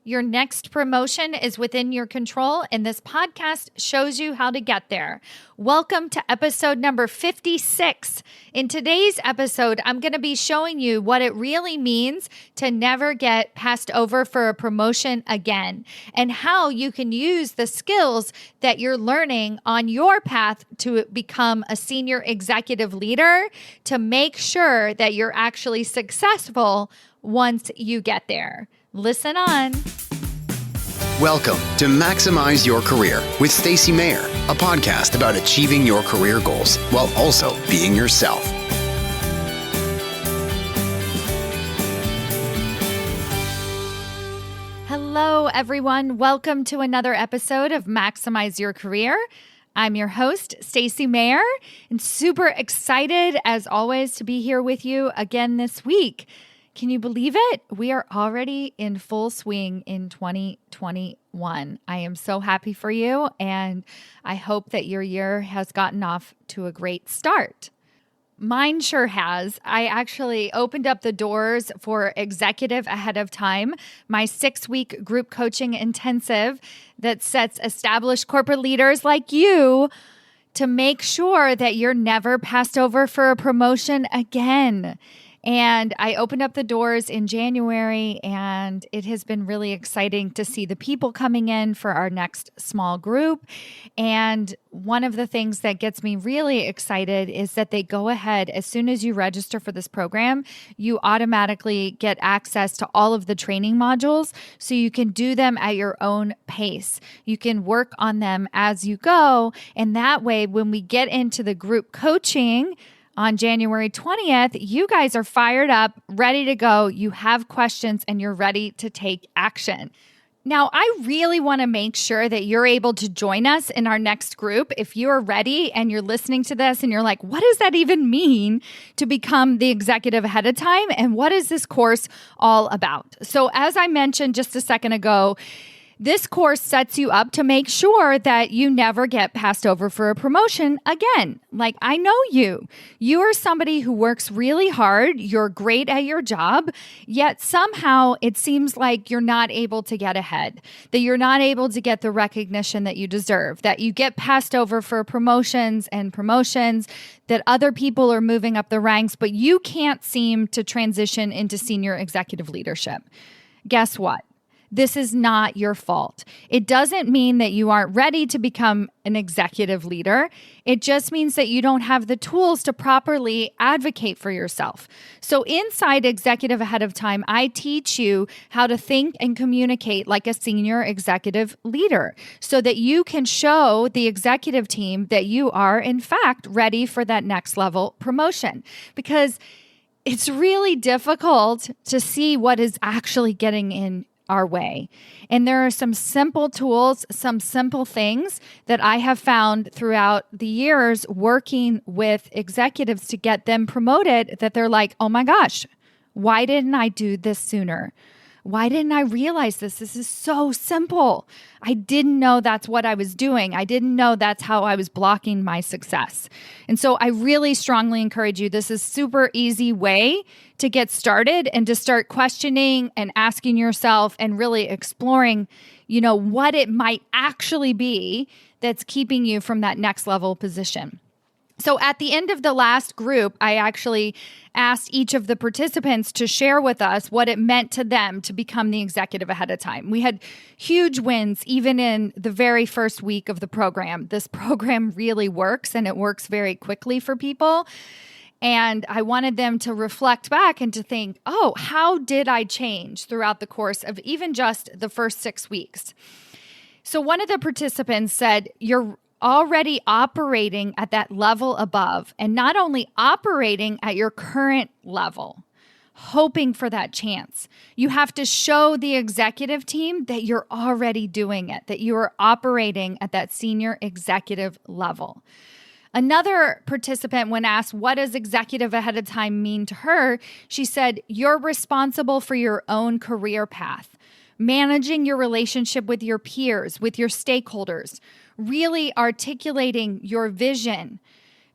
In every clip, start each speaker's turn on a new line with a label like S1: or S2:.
S1: Your next promotion is within your control, and this podcast shows you how to get there. Welcome to episode number 56. In today's episode, I'm going to be showing you what it really means to never get passed over for a promotion again, and how you can use the skills that you're learning on your path to become a senior executive leader to make sure that you're actually successful once you get there. Listen on.
S2: Welcome to Maximize Your Career with Stacy Mayer, a podcast about achieving your career goals while also being yourself.
S1: Hello, everyone. Welcome to another episode of Maximize Your Career. I'm your host, Stacy Mayer, and super excited, as always, to be here with you again this week. Can you believe it? We are already in full swing in 2021. I am so happy for you, and I hope that your year has gotten off to a great start. Mine sure has. I actually opened up the doors for Executive Ahead of Time, my 6-week group coaching intensive that sets established corporate leaders like you to make sure that you're never passed over for a promotion again. And I opened up the doors in January, and it has been really exciting to see the people coming in for our next small group. And one of the things that gets me really excited is that they go ahead, as soon as you register for this program, you automatically get access to all of the training modules, so you can do them at your own pace. You can work on them as you go. And that way, when we get into the group coaching on January 20th, you guys are fired up, ready to go. You have questions and you're ready to take action. Now, I really want to make sure that you're able to join us in our next group. If you're ready and you're listening to this and you're like, what does that even mean to become the executive ahead of time? And what is this course all about? So as I mentioned just a second ago, this course sets you up to make sure that you never get passed over for a promotion again. Like, I know you. You are somebody who works really hard. You're great at your job, yet somehow it seems like you're not able to get ahead, that you're not able to get the recognition that you deserve, that you get passed over for promotions, that other people are moving up the ranks, but you can't seem to transition into senior executive leadership. Guess what? This is not your fault. It doesn't mean that you aren't ready to become an executive leader. It just means that you don't have the tools to properly advocate for yourself. So inside Executive Ahead of Time, I teach you how to think and communicate like a senior executive leader so that you can show the executive team that you are, in fact, ready for that next level promotion. Because it's really difficult to see what is actually getting in our way. And there are some simple tools, some simple things that I have found throughout the years working with executives to get them promoted that they're like, oh my gosh, why didn't I do this sooner? Why didn't I realize this? This is so simple. I didn't know that's what I was doing. I didn't know that's how I was blocking my success. And so I really strongly encourage you. This is a super easy way to get started and to start questioning and asking yourself and really exploring, what it might actually be that's keeping you from that next level position. So at the end of the last group, I actually asked each of the participants to share with us what it meant to them to become the executive ahead of time. We had huge wins even in the very first week of the program. This program really works, and it works very quickly for people. And I wanted them to reflect back and to think, oh, how did I change throughout the course of even just the first 6 weeks? So one of the participants said, you're already operating at that level above, and not only operating at your current level, hoping for that chance. You have to show the executive team that you're already doing it, that you are operating at that senior executive level. Another participant, when asked, what does executive ahead of time mean to her? She said, you're responsible for your own career path, managing your relationship with your peers, with your stakeholders, really articulating your vision,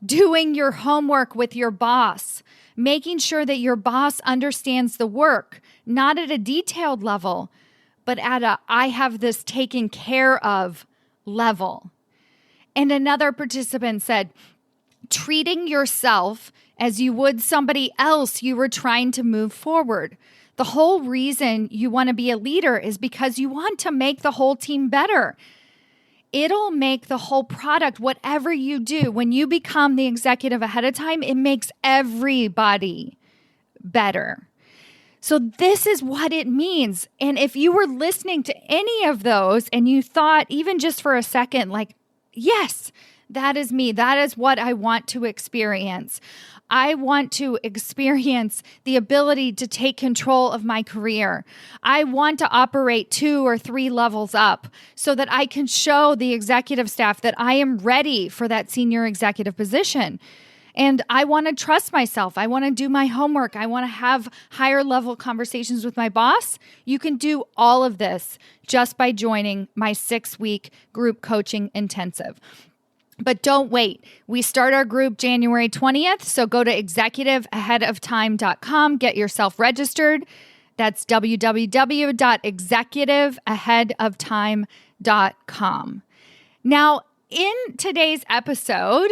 S1: doing your homework with your boss, making sure that your boss understands the work, not at a detailed level, but at a I have this taken care of level. And another participant said, treating yourself as you would somebody else you were trying to move forward. The whole reason you want to be a leader is because you want to make the whole team better. It'll make the whole product, whatever you do, when you become the executive ahead of time, it makes everybody better. So this is what it means. And if you were listening to any of those and you thought, even just for a second, like, yes, that is me. That is what I want to experience. I want to experience the ability to take control of my career. I want to operate 2 or 3 levels up so that I can show the executive staff that I am ready for that senior executive position. And I want to trust myself. I want to do my homework. I want to have higher level conversations with my boss. You can do all of this just by joining my 6-week group coaching intensive. But don't wait. We start our group January 20th. So go to executiveaheadoftime.com, get yourself registered. That's www.executiveaheadoftime.com. Now, in today's episode,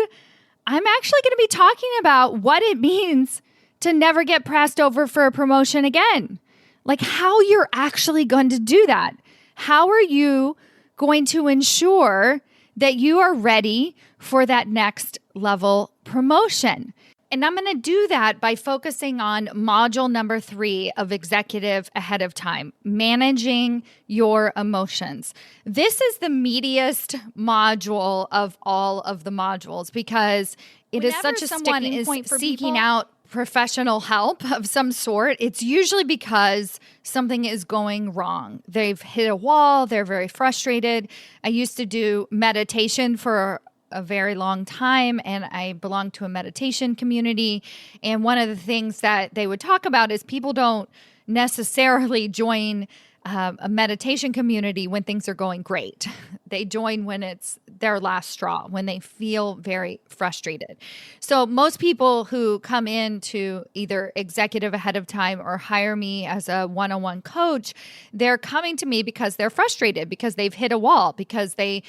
S1: I'm actually going to be talking about what it means to never get passed over for a promotion again. Like how you're actually going to do that. How are you going to ensure that you are ready for that next level promotion? And I'm going to do that by focusing on module number 3 of Executive Ahead of Time, managing your emotions. This is the meatiest module of all of the modules because it is such a sticking point for seeking people out professional help of some sort. It's usually because something is going wrong. They've hit a wall. They're very frustrated. I used to do meditation for a very long time, and I belong to a meditation community. And one of the things that they would talk about is people don't necessarily join a meditation community when things are going great. They join when it's their last straw, when they feel very frustrated. So most people who come in to either Executive Ahead of Time or hire me as a one-on-one coach, they're coming to me because they're frustrated, because they've hit a wall, because they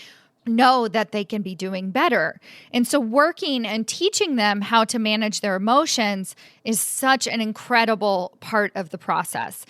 S1: know that they can be doing better. And so working and teaching them how to manage their emotions is such an incredible part of the process.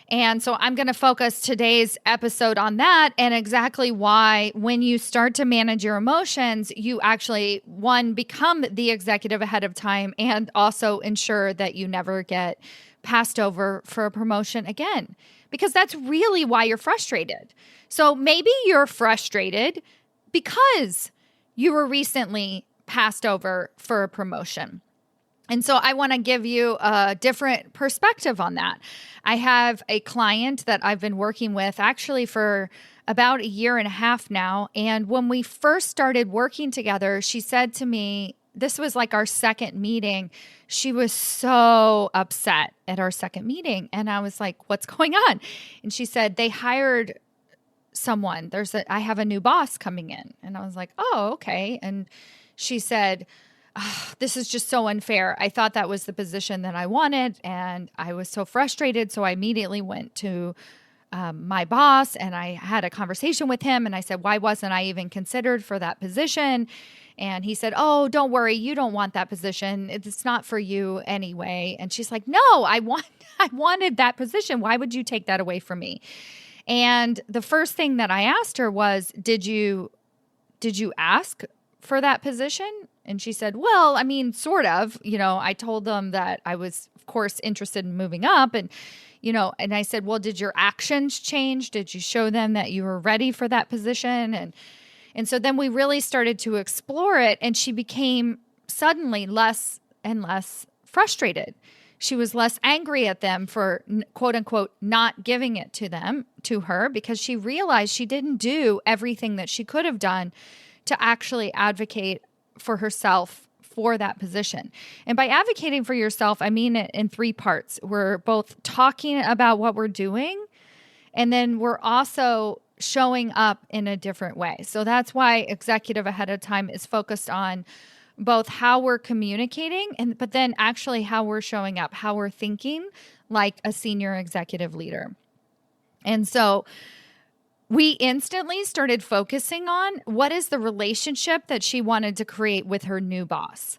S1: And so I'm going to focus today's episode on that and exactly why when you start to manage your emotions, you actually, one, become the executive ahead of time and also ensure that you never get passed over for a promotion again, because that's really why you're frustrated. So maybe you're frustrated because you were recently passed over for a promotion. And so I want to give you a different perspective on that. I have a client that I've been working with actually for about 1.5 years now. And when we first started working together, she said to me, this was like our second meeting. She was so upset at our second meeting. And I was like, what's going on? And she said, they hired someone. I have a new boss coming in. And I was like, oh, okay. And she said, oh, this is just so unfair. I thought that was the position that I wanted, and I was so frustrated. So I immediately went to my boss, and I had a conversation with him, and I said, why wasn't I even considered for that position? And he said, oh, don't worry. You don't want that position. It's not for you anyway. And she's like, no, I wanted that position. Why would you take that away from me? And the first thing that I asked her was, did you ask for that position? And she said, well, I mean, sort of, I told them that I was, of course, interested in moving up. And, and I said, well, did your actions change? Did you show them that you were ready for that position? And so then we really started to explore it. And she became suddenly less and less frustrated. She was less angry at them for, quote unquote, not giving it to her, because she realized she didn't do everything that she could have done to actually advocate for herself for that position. And by advocating for yourself, I mean it in 3 parts. We're both talking about what we're doing, and then we're also showing up in a different way. So that's why Executive Ahead of Time is focused on both how we're communicating, but then actually how we're showing up, how we're thinking like a senior executive leader. And so we instantly started focusing on what is the relationship that she wanted to create with her new boss.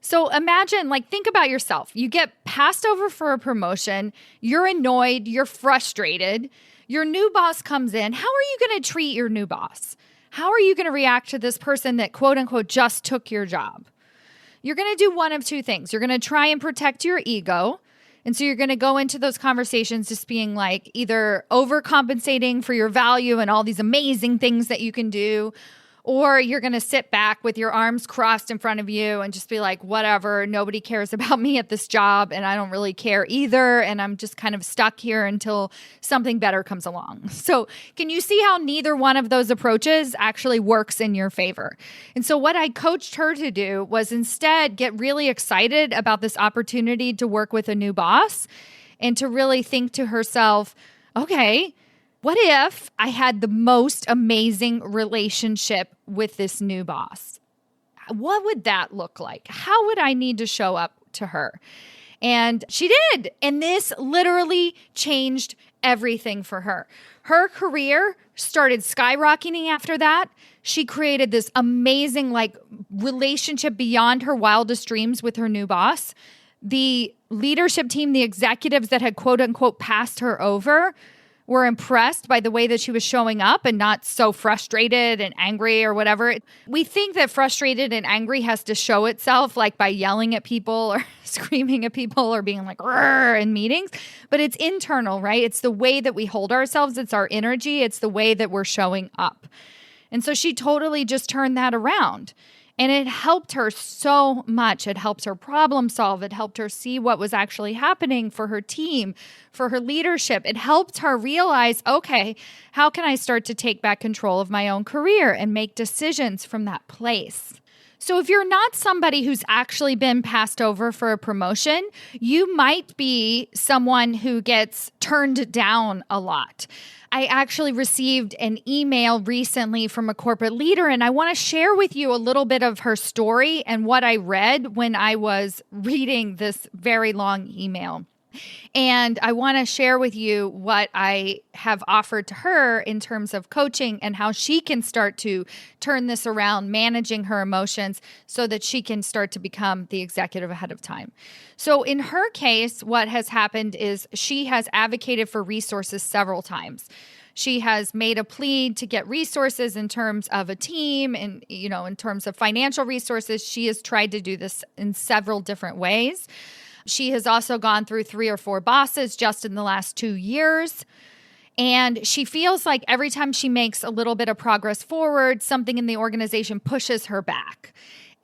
S1: So imagine, think about yourself. You get passed over for a promotion. You're annoyed. You're frustrated. Your new boss comes in. How are you going to treat your new boss? How are you going to react to this person that quote unquote just took your job? You're going to do one of two things. You're going to try and protect your ego. And so you're going to go into those conversations just being either overcompensating for your value and all these amazing things that you can do, or you're going to sit back with your arms crossed in front of you and just be like, whatever, nobody cares about me at this job and I don't really care either. And I'm just kind of stuck here until something better comes along. So can you see how neither one of those approaches actually works in your favor? And so what I coached her to do was instead get really excited about this opportunity to work with a new boss and to really think to herself, okay, what if I had the most amazing relationship with this new boss? What would that look like? How would I need to show up to her? And she did. And this literally changed everything for her. Her career started skyrocketing after that. She created this amazing relationship beyond her wildest dreams with her new boss. The leadership team, the executives that had quote unquote passed her over, were impressed by the way that she was showing up and not so frustrated and angry or whatever. We think that frustrated and angry has to show itself by yelling at people or screaming at people or being "Rrr" in meetings, but it's internal, right? It's the way that we hold ourselves. It's our energy. It's the way that we're showing up. And so she totally just turned that around. And it helped her so much. It helped her problem solve. It helped her see what was actually happening for her team, for her leadership. It helped her realize, okay, how can I start to take back control of my own career and make decisions from that place? So if you're not somebody who's actually been passed over for a promotion, you might be someone who gets turned down a lot. I actually received an email recently from a corporate leader, and I want to share with you a little bit of her story and what I read when I was reading this very long email. And I want to share with you what I have offered to her in terms of coaching and how she can start to turn this around, managing her emotions so that she can start to become the executive ahead of time. So in her case, what has happened is she has advocated for resources several times. She has made a plea to get resources in terms of a team and, in terms of financial resources. She has tried to do this in several different ways. She has also gone through 3 or 4 bosses just in the last 2 years. And she feels like every time she makes a little bit of progress forward, something in the organization pushes her back.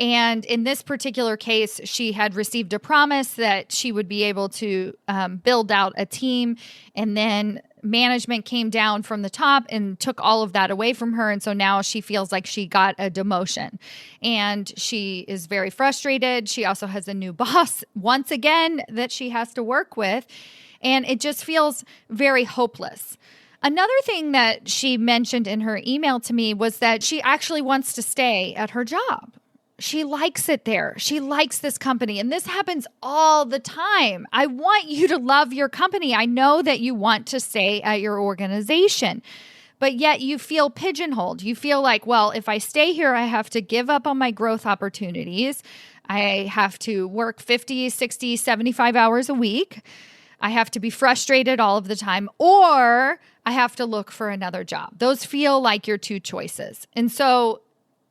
S1: And in this particular case, she had received a promise that she would be able to build out a team. And then management came down from the top and took all of that away from her. And so now she feels like she got a demotion and she is very frustrated. She also has a new boss once again that she has to work with. And it just feels very hopeless. Another thing that she mentioned in her email to me was that she actually wants to stay at her job. She likes it there. She likes this company. And this happens all the time. I want you to love your company. I know that you want to stay at your organization, but yet you feel pigeonholed. You feel like, well, if I stay here, I have to give up on my growth opportunities. I have to work 50, 60, 75 hours a week. I have to be frustrated all of the time, or I have to look for another job. Those feel like your 2 choices. And so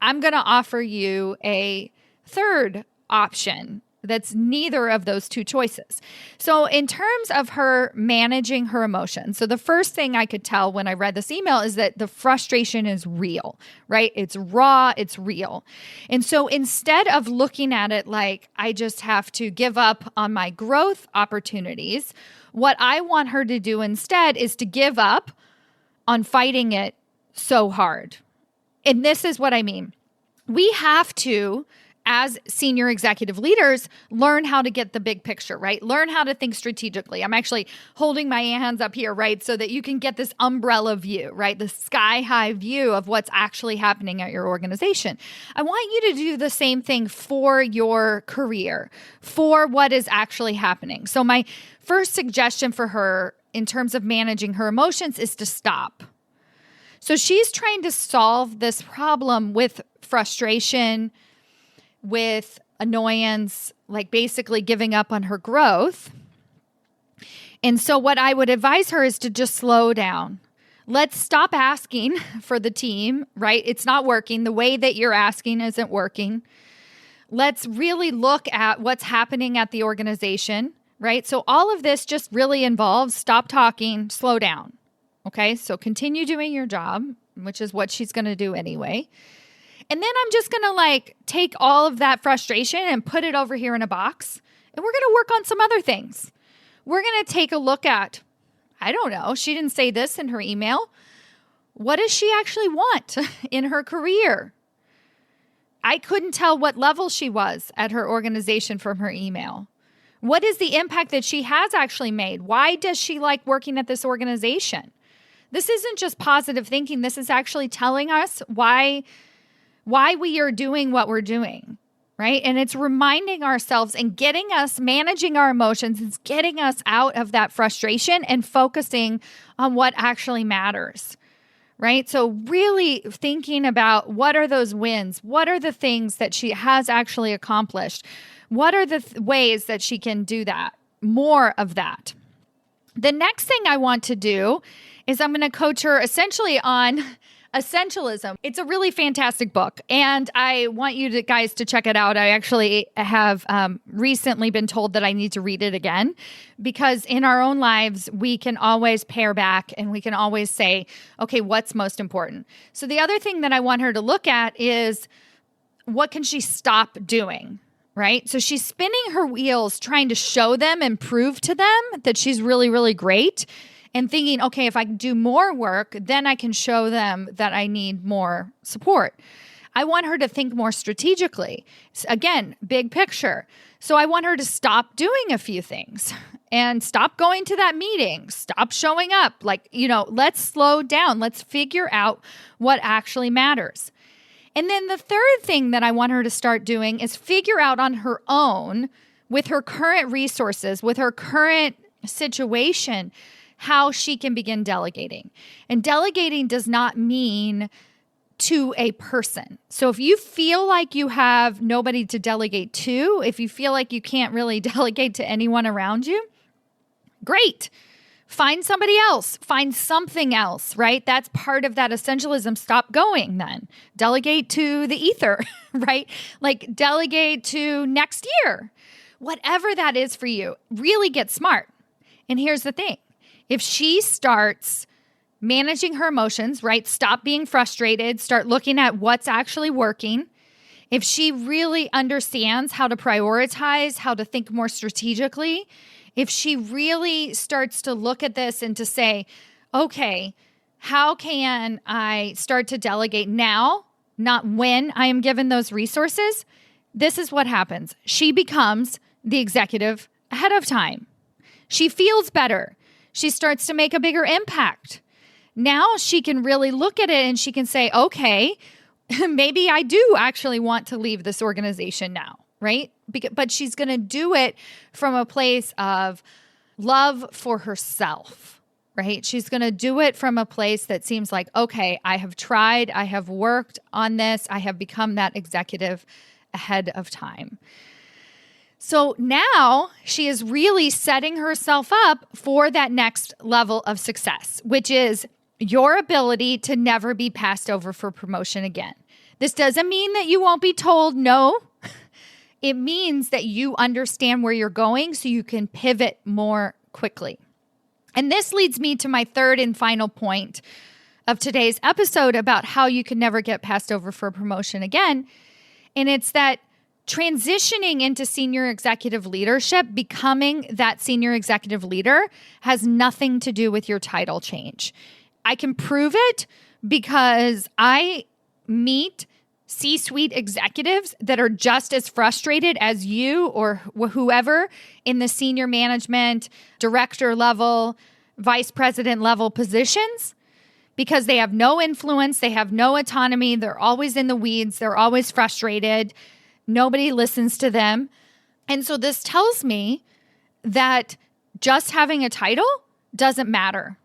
S1: I'm going to offer you a third option that's neither of those 2 choices. So in terms of her managing her emotions, so the first thing I could tell when I read this email is that the frustration is real, right? It's raw, it's real. And so instead of looking at it like I just have to give up on my growth opportunities, what I want her to do instead is to give up on fighting it so hard. And this is what I mean. We have to, as senior executive leaders, learn how to get the big picture, right? Learn how to think strategically. I'm actually holding my hands up here, right? So that you can get this umbrella view, right? The sky high view of what's actually happening at your organization. I want you to do the same thing for your career, for what is actually happening. So my first suggestion for her in terms of managing her emotions is to stop. So she's trying to solve this problem with frustration, with annoyance, like basically giving up on her growth. And so what I would advise her is to just slow down. Let's stop asking for the team, right? It's not working. The way that you're asking isn't working. Let's really look at what's happening at the organization, right? So all of this just really involves stop talking, slow down. Okay, so continue doing your job, which is what she's going to do anyway. And then I'm just going to take all of that frustration and put it over here in a box. And we're going to work on some other things. We're going to take a look at, I don't know, she didn't say this in her email. What does she actually want in her career? I couldn't tell what level she was at her organization from her email. What is the impact that she has actually made? Why does she like working at this organization? This isn't just positive thinking. This is actually telling us why we are doing what we're doing, right? And it's reminding ourselves and getting us managing our emotions. It's getting us out of that frustration and focusing on what actually matters, right? So really thinking about what are those wins? What are the things that she has actually accomplished? What are the ways that she can do that? More of that. The next thing I want to do is I'm going to coach her essentially on Essentialism. It's a really fantastic book, and I want you guys to check it out. I actually have recently been told that I need to read it again, because in our own lives, we can always pare back and we can always say, okay, what's most important? So the other thing that I want her to look at is what can she stop doing? Right? So she's spinning her wheels trying to show them and prove to them that she's really, really great, and thinking, okay, if I do more work, then I can show them that I need more support. I want her to think more strategically. Again, big picture. So I want her to stop doing a few things and stop going to that meeting, stop showing up. Let's slow down. Let's figure out what actually matters. And then the third thing that I want her to start doing is figure out on her own, with her current resources, with her current situation, how she can begin delegating. And delegating does not mean to a person. So if you feel like you have nobody to delegate to, if you feel like you can't really delegate to anyone around you, great. Find somebody else. Find something else, right? That's part of that essentialism. Stop going then. Delegate to the ether, right? Delegate to next year. Whatever that is for you, really get smart. And here's the thing. If she starts managing her emotions, right? Stop being frustrated. Start looking at what's actually working. If she really understands how to prioritize, how to think more strategically, if she really starts to look at this and to say, okay, how can I start to delegate now, not when I am given those resources? This is what happens. She becomes the executive ahead of time. She feels better. She starts to make a bigger impact. Now she can really look at it and she can say, okay, maybe I do actually want to leave this organization now, right? But she's going to do it from a place of love for herself, right? She's going to do it from a place that seems like, okay, I have tried, I have worked on this, I have become that executive ahead of time. So now she is really setting herself up for that next level of success, which is your ability to never be passed over for promotion again. This doesn't mean that you won't be told no. It means that you understand where you're going so you can pivot more quickly. And this leads me to my third and final point of today's episode about how you can never get passed over for promotion again. And it's that transitioning into senior executive leadership, becoming that senior executive leader, has nothing to do with your title change. I can prove it because I meet C-suite executives that are just as frustrated as you or whoever in the senior management, director level, vice president level positions, because they have no influence, they have no autonomy, they're always in the weeds, they're always frustrated. Nobody listens to them. And so this tells me that just having a title doesn't matter.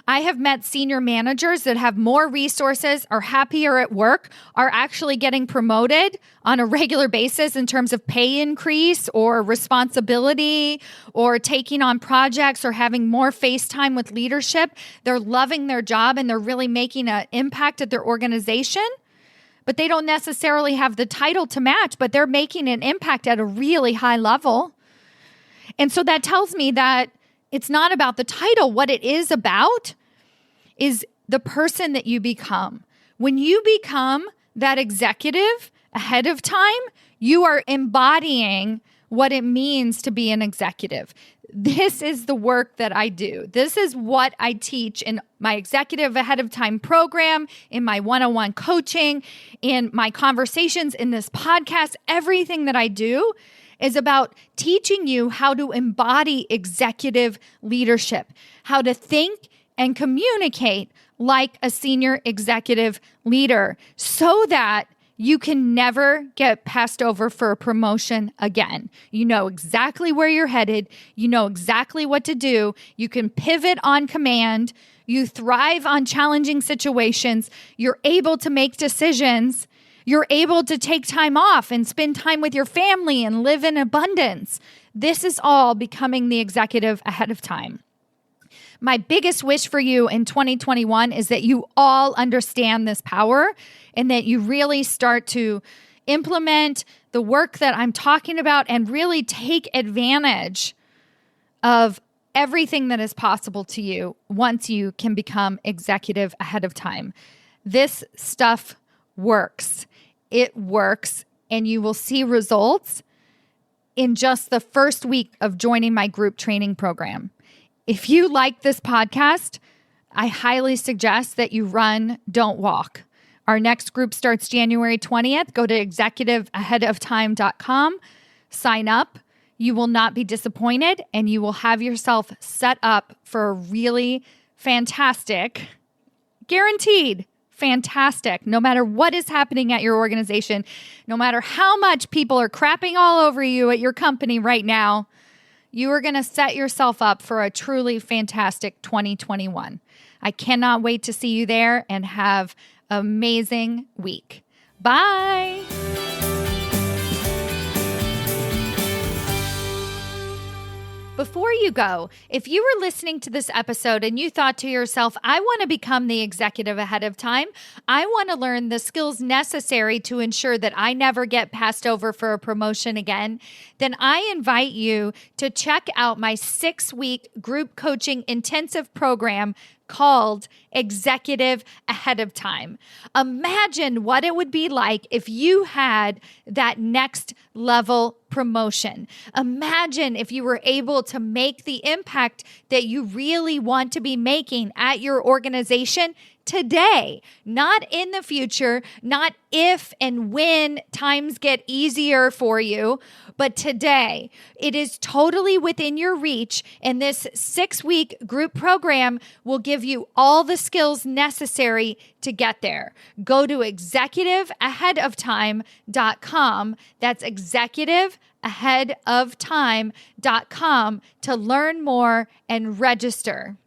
S1: I have met senior managers that have more resources, are happier at work, are actually getting promoted on a regular basis in terms of pay increase or responsibility or taking on projects or having more face time with leadership. They're loving their job and they're really making an impact at their organization, but they don't necessarily have the title to match, but they're making an impact at a really high level. And so that tells me that it's not about the title. What it is about is the person that you become. When you become that executive ahead of time, you are embodying what it means to be an executive. This is the work that I do. This is what I teach in my executive ahead of time program, in my one-on-one coaching, in my conversations, in this podcast. Everything that I do is about teaching you how to embody executive leadership, how to think and communicate like a senior executive leader so that you can never get passed over for a promotion again. You know exactly where you're headed. You know exactly what to do. You can pivot on command. You thrive on challenging situations. You're able to make decisions. You're able to take time off and spend time with your family and live in abundance. This is all becoming the executive ahead of time. My biggest wish for you in 2021 is that you all understand this power and that you really start to implement the work that I'm talking about and really take advantage of everything that is possible to you once you can become executive ahead of time. This stuff works. It works, and you will see results in just the first week of joining my group training program. If you like this podcast, I highly suggest that you run, don't walk. Our next group starts January 20th. Go to executiveaheadoftime.com, sign up. You will not be disappointed, and you will have yourself set up for a really fantastic, guaranteed, fantastic, no matter what is happening at your organization, no matter how much people are crapping all over you at your company right now, you are going to set yourself up for a truly fantastic 2021. I cannot wait to see you there and have an amazing week. Bye. Before you go, if you were listening to this episode and you thought to yourself, I want to become the executive ahead of time, I want to learn the skills necessary to ensure that I never get passed over for a promotion again, then I invite you to check out my 6-week group coaching intensive program called Executive Ahead of Time. Imagine what it would be like if you had that next level promotion. Imagine if you were able to make the impact that you really want to be making at your organization today, not in the future, not if and when times get easier for you, but today. It is totally within your reach, and this 6-week group program will give you all the skills necessary to get there. Go to executiveaheadoftime.com. That's executiveaheadoftime.com to learn more and register.